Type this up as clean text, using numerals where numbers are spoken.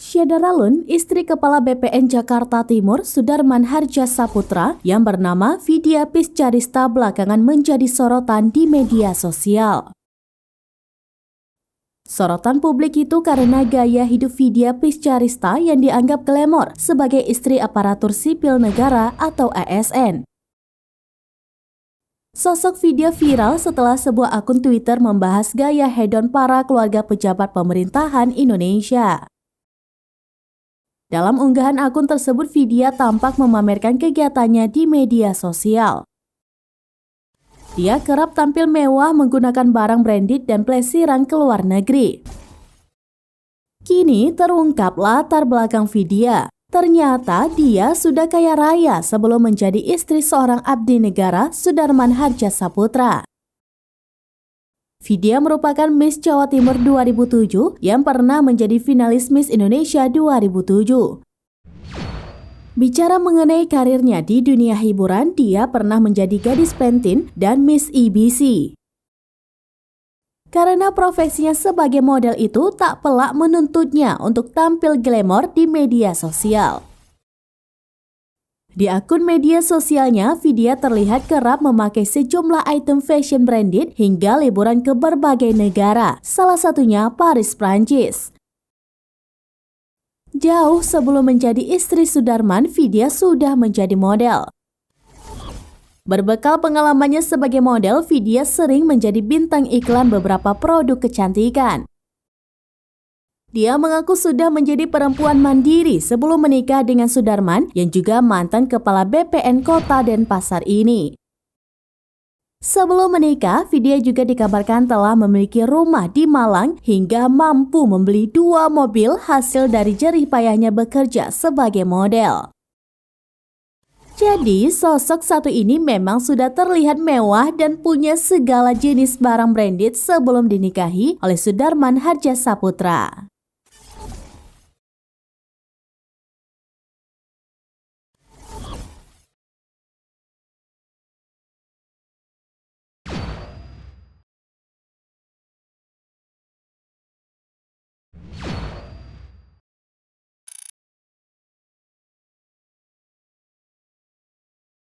Syeda Ralun, istri Kepala BPN Jakarta Timur Sudarman Harjasaputra yang bernama Vidya Piscarista belakangan menjadi sorotan di media sosial. Sorotan publik itu karena gaya hidup Vidya Piscarista yang dianggap glamor sebagai istri aparatur sipil negara atau ASN. Sosok Vidya viral setelah sebuah akun Twitter membahas gaya hedon para keluarga pejabat pemerintahan Indonesia. Dalam unggahan akun tersebut, Vidya tampak memamerkan kegiatannya di media sosial. Dia kerap tampil mewah menggunakan barang branded dan plesiran ke luar negeri. Kini terungkap latar belakang Vidya. Ternyata dia sudah kaya raya sebelum menjadi istri seorang abdi negara Sudarman Harjasaputra. Vidya merupakan Miss Jawa Timur 2007 yang pernah menjadi finalis Miss Indonesia 2007. Bicara mengenai karirnya di dunia hiburan, dia pernah menjadi gadis pentin dan Miss EBC. Karena profesinya sebagai model itu tak pelak menuntutnya untuk tampil glamor di media sosial. Di akun media sosialnya, Vidya terlihat kerap memakai sejumlah item fashion branded hingga liburan ke berbagai negara, salah satunya Paris, Prancis. Jauh sebelum menjadi istri Sudarman, Vidya sudah menjadi model. Berbekal pengalamannya sebagai model, Vidya sering menjadi bintang iklan beberapa produk kecantikan. Dia mengaku sudah menjadi perempuan mandiri sebelum menikah dengan Sudarman yang juga mantan kepala BPN Kota Denpasar ini. Sebelum menikah, Vidya juga dikabarkan telah memiliki rumah di Malang hingga mampu membeli 2 mobil hasil dari jerih payahnya bekerja sebagai model. Jadi, sosok satu ini memang sudah terlihat mewah dan punya segala jenis barang branded sebelum dinikahi oleh Sudarman Harjasaputra.